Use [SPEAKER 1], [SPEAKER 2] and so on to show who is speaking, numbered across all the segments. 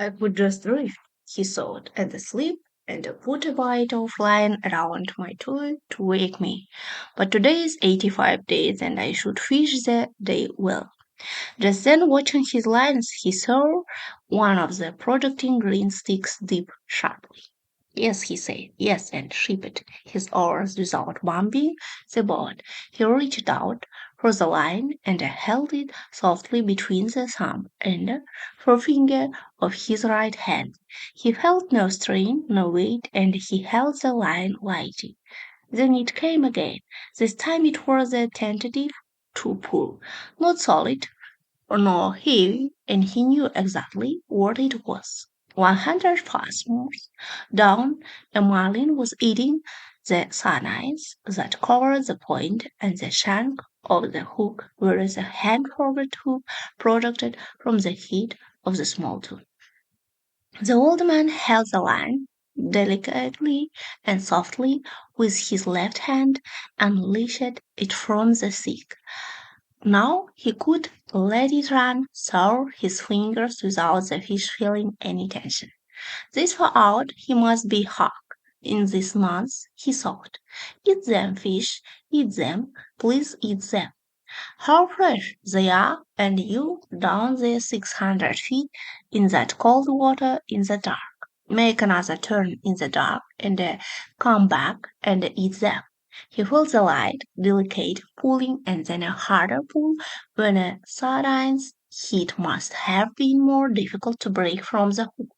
[SPEAKER 1] I could just drift, he thought, and sleep, and put a bite of line around my toe to wake me. But today is 85 days, and I should fish the day well. Just then, watching his lines, he saw one of the projecting green sticks dip sharply. Yes, he said, yes, and shipped his oars without bumping the boat. He reached out for the line and held it softly between the thumb and forefinger of his right hand. He felt no strain, no weight, and he held the line lightly. Then it came again. This time it was a tentative to pull, not solid, nor heavy, and he knew exactly what it was. 100 fathoms down, a marlin was eating the sardines that covered the point and the shank of the hook, whereas a hand-forward hook projected from the head of the small tune. The old man held the line delicately and softly with his left hand and unleashed it from the stick. Now he could let it run through his fingers without the fish feeling any tension. This far out he must be hawk. In these months, he thought. Eat them, fish, eat them, please eat them. How fresh they are, and you down there 600 feet in that cold water in the dark. Make another turn in the dark and come back and eat them. He felt the light, delicate pulling and then a harder pull. When a sardines hit must have been more difficult to break from the hook.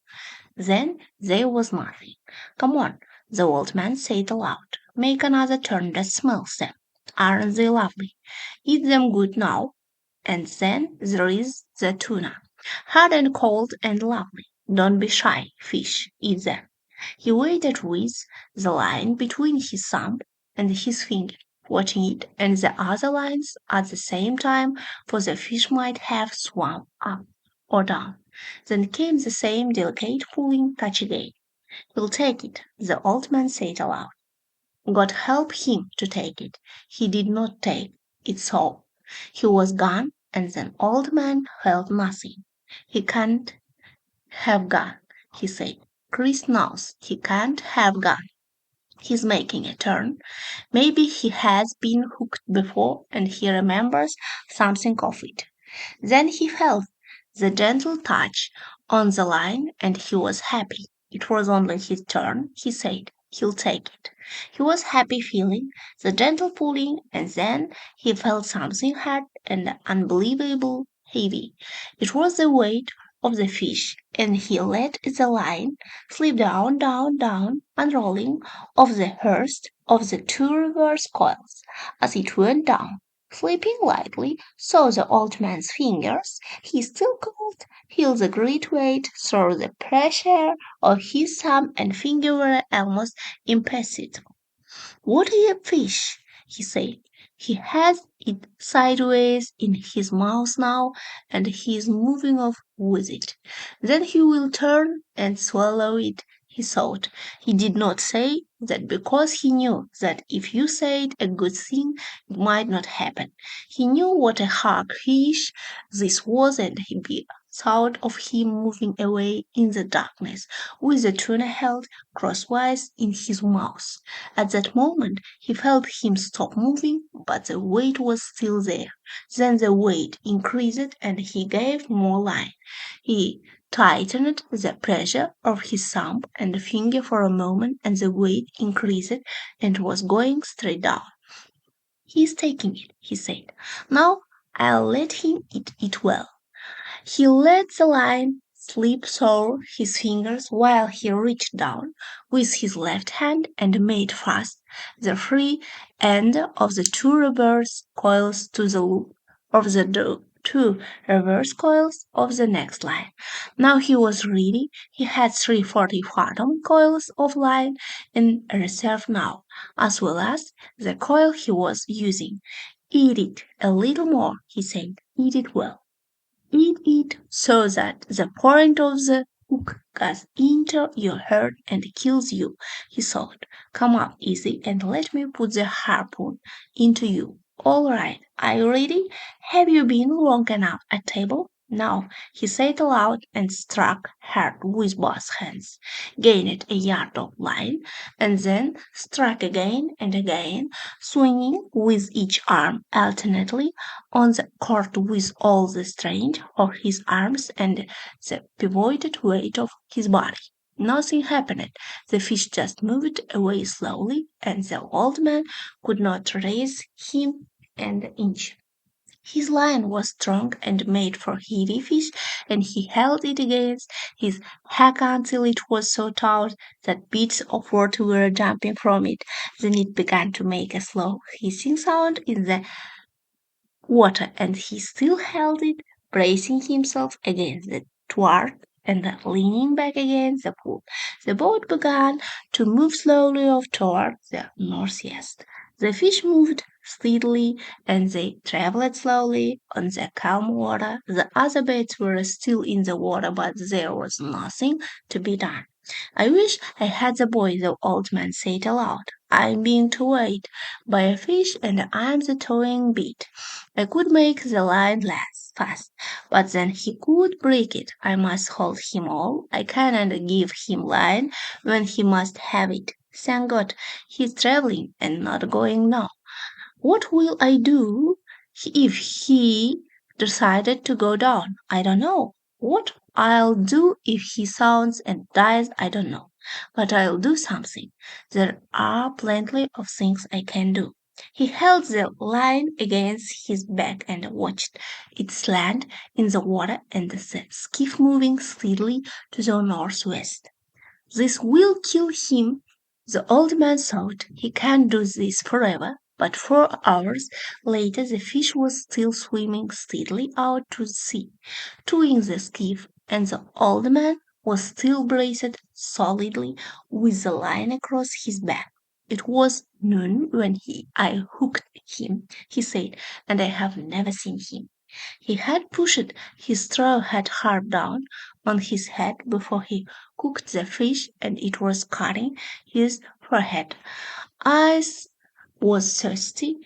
[SPEAKER 1] Then there was nothing. Come on, the old man said aloud. Make another turn that smells them. Aren't they lovely? Eat them good now. And then there is the tuna. Hard and cold and lovely. Don't be shy, fish. Eat them. He waited with the line between his thumb and his finger, watching it and the other lines at the same time, for the fish might have swum up or down. Then came the same delicate pulling touch again. We'll take it, the old man said aloud. God help him to take it. He did not take it so. He was gone, and then old man felt nothing. He can't have gone, he said. Chris knows he can't have gone. He's making a turn. Maybe he has been hooked before and he remembers something of it. Then he felt the gentle touch on the line and he was happy. It was only his turn, he said. He'll take it. He was happy feeling the gentle pulling and then he felt something hard and unbelievable heavy. It was the weight of the fish and he let the line slip down, down, down, unrolling off the first of the two reverse coils as it went down. Slipping lightly so the old man's fingers, he still could feel the great weight, so the pressure of his thumb and finger were almost imperceptible. What a fish, he said. He has it sideways in his mouth now, and he is moving off with it. Then he will turn and swallow it, he thought. He did not say that because he knew that if you said a good thing, it might not happen. He knew what a hard fish this was, and he thought of him moving away in the darkness, with the tuna held crosswise in his mouth. At that moment he felt him stop moving, but the weight was still there. Then the weight increased and he gave more line. He tightened the pressure of his thumb and finger for a moment and the weight increased and was going straight down. He's taking it, he said. Now I'll let him eat it well. He let the line slip through his fingers while he reached down with his left hand and made fast the free end of the two reverse coils to the loop of the two reverse coils of the next line. Now he was ready. He had 340-fathom coils of line in reserve now, as well as the coil he was using. Eat it a little more, he said. Eat it well. Eat it so that the point of the hook gets into your heart and kills you, he thought. Come up easy and let me put the harpoon into you. All right, are you ready? Have you been long enough at table? Now he said aloud and struck hard with both hands, gained a yard of line, and then struck again and again, swinging with each arm alternately on the cord with all the strength of his arms and the pivoted weight of his body. Nothing happened. The fish just moved away slowly, and the old man could not raise him an inch. His line was strong and made for heavy fish, and he held it against his hack until it was so taut that bits of water were jumping from it. Then it began to make a slow hissing sound in the water, and he still held it, bracing himself against the thwart and leaning back against the pool. The boat began to move slowly off toward the northeast. The fish moved steadily, and they traveled slowly on the calm water. The other boats were still in the water, but there was nothing to be done. I wish I had the boy, the old man said aloud. I'm being towed by a fish, and I'm the towing bit. I could make the line last fast, but then he could break it. I must hold him all. I cannot give him line when he must have it. Thank God, he's traveling and not going now. What will I do if he decided to go down? I don't know. What I'll do if he sounds and dies, I don't know. But I'll do something. There are plenty of things I can do. He held the line against his back and watched it slant in the water and the skiff moving steadily to the northwest. This will kill him, the old man thought. He can't do this forever. But 4 hours later the fish was still swimming steadily out to sea, towing the skiff, and the old man was still braced solidly with the line across his back. It was noon when I hooked him, he said, and I have never seen him. He had pushed his straw hat hard down on his head before he cooked the fish, and it was cutting his forehead. I was thirsty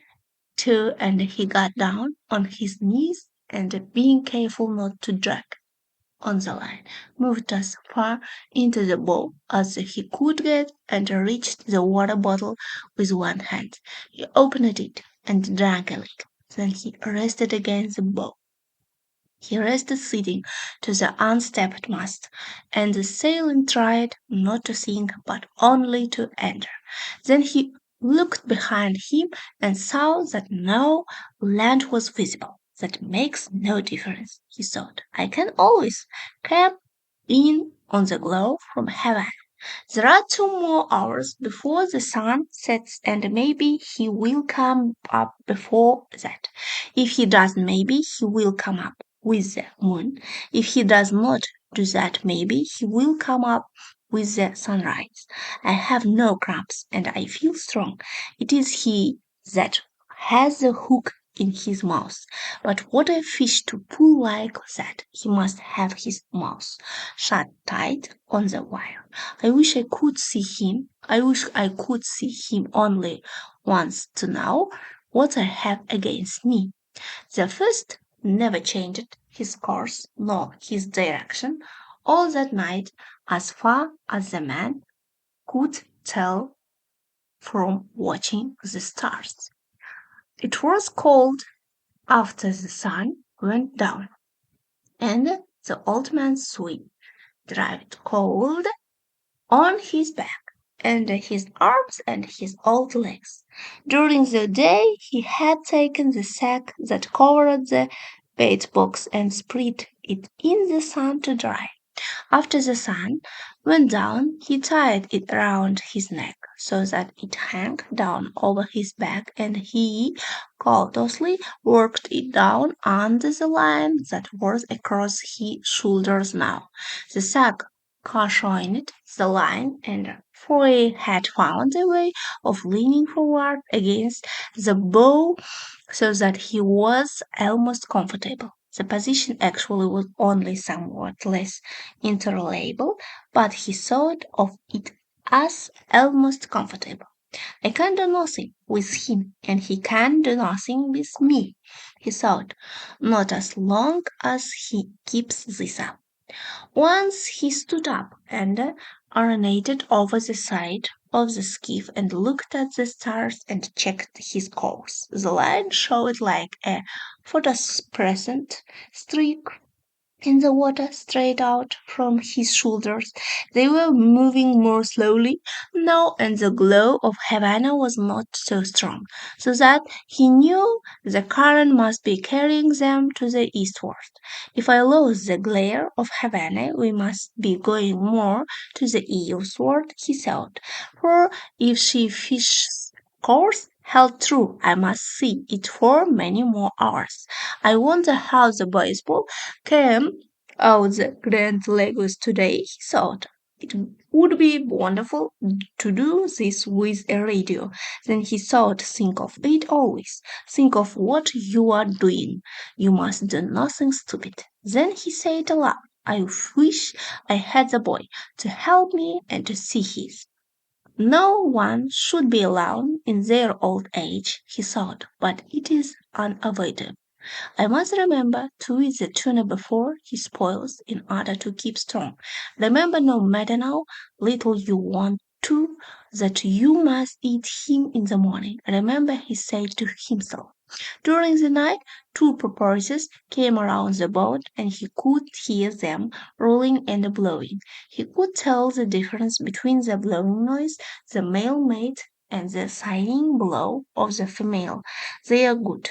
[SPEAKER 1] too, and he got down on his knees and, being careful not to drag on the line, moved as far into the bow as he could get and reached the water bottle with one hand. He opened it and drank a little. Then he rested against the bow. He rested sitting to the unstepped mast, and the sailor tried not to sink but only to enter. Then he looked behind him and saw that no land was visible. That makes no difference, he thought. I can always camp in on the glow from heaven. There are 2 more hours before the sun sets, and maybe he will come up before that. If he does, maybe he will come up with the moon. If he does not do that, maybe he will come up with the sunrise. I have no cramps, and I feel strong. It is he that has the hook in his mouth. But what a fish to pull like that! He must have his mouth shut tight on the wire. I wish I could see him. I wish I could see him only once to know what I have against me. The first never changed his course nor his direction all that night, as far as the man could tell from watching the stars. It was cold after the sun went down, and the old man sweat dripped cold on his back and his arms and his old legs. During the day he had taken the sack that covered the bait box and spread it in the sun to dry. After the sun went down, he tied it round his neck so that it hung down over his back, and he cautiously worked it down under the line that was across his shoulders now. The sack cushioned the line, and Foy had found a way of leaning forward against the bow so that he was almost comfortable. The position actually was only somewhat less intolerable, but he thought of it as almost comfortable. I can do nothing with him, and he can do nothing with me, he thought, not as long as he keeps this up. Once he stood up and urinated over the side of the skiff and looked at the stars and checked his course. The line showed like a phosphorescent streak in the water straight out from his shoulders. They were moving more slowly now, and the glow of Havana was not so strong, so that he knew the current must be carrying them to the eastward. If I lose the glare of Havana, we must be going more to the eastward, he thought, for if she fishes course held true, I must see it for many more hours. I wonder how the baseball came out the Grand Lagos today, he thought. It would be wonderful to do this with a radio. Then he thought, think of it always. Think of what you are doing. You must do nothing stupid. Then he said aloud, I wish I had the boy to help me and to see his. No one should be alone in their old age, he thought, but it is unavoidable. I must remember to eat the tuna before he spoils in order to keep strong. Remember, no matter how little you want to, that you must eat him in the morning. Remember, he said to himself. During the night, two porpoises came around the boat, and he could hear them rolling and blowing. He could tell the difference between the blowing noise the male made and the sighing blow of the female. They are good.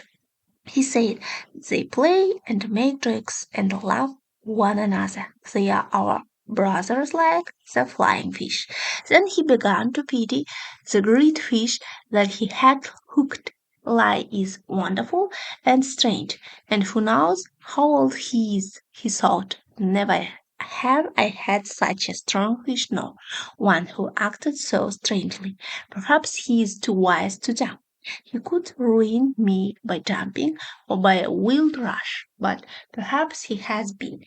[SPEAKER 1] He said, they play and make tricks and love one another. They are our brothers like the flying fish. Then he began to pity the great fish that he had hooked. Lie is wonderful and strange, and who knows how old he is, he thought. Never have I had such a strong fish, no, one who acted so strangely. Perhaps he is too wise to jump. He could ruin me by jumping or by a wild rush, but perhaps he has been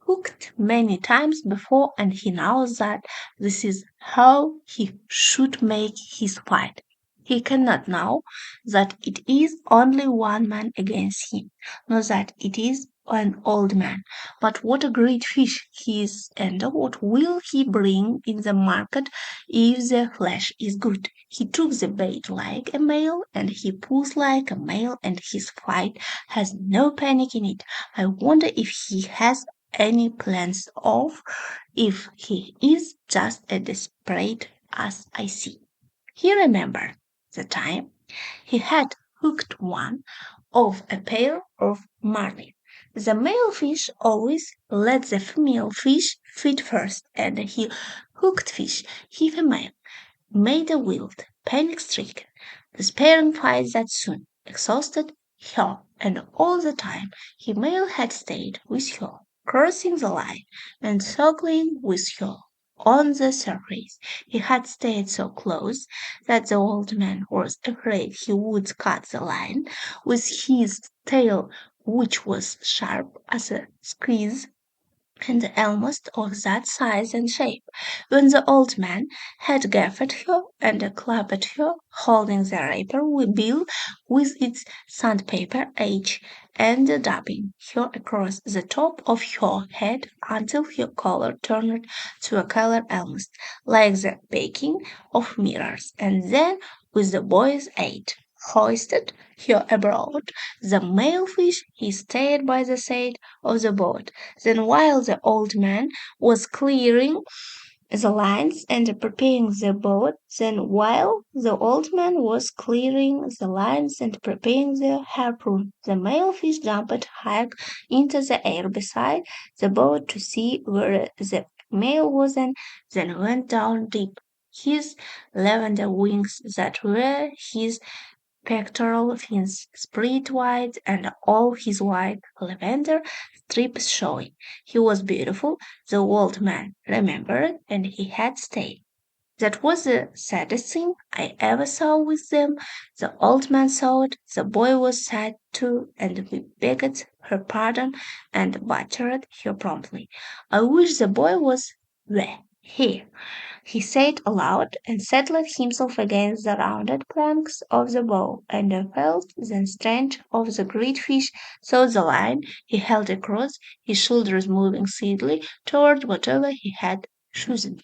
[SPEAKER 1] hooked many times before and he knows that this is how he should make his fight. He cannot know that it is only one man against him, nor that it is an old man. But what a great fish he is, and what will he bring in the market if the flesh is good? He took the bait like a male, and he pulls like a male, and his fight has no panic in it. I wonder if he has any plans of if he is just as desperate as I see. He remembered the time he had hooked one of a pair of marlin. The male fish always let the female fish feed first, and he hooked fish, he female, made a wild, panic-stricken, despairing fight that soon exhausted her, and all the time he male had stayed with her, cursing the line and circling with her on the surface. He had stayed so close that the old man was afraid he would cut the line with his tail, which was sharp as a squeeze and almost of that size and shape. When the old man had gaffed her and clapped her, holding the rapier bill with its sandpaper edge, and dabbing her across the top of her head until her color turned to a color almost like the baking of mirrors, and then, with the boy's aid, hoisted her aboard the male fish, he stayed by the side of the boat. Then, while the old man was clearing the lines and preparing the boat, then while the old man was clearing the lines and preparing the harpoon, the male fish jumped high into the air beside the boat to see where the male was and then went down deep. His lavender wings that were his pectoral fins spread wide and all his white lavender strips showing. He was beautiful, the old man remembered, and he had stayed. That was the saddest thing I ever saw with them. The old man thought the boy was sad too, and we begged her pardon and butchered her promptly. I wish the boy was there. Here, he said aloud, and settled himself against the rounded planks of the bow, and felt the strength of the great fish through the line he held across, his shoulders moving steadily toward whatever he had chosen.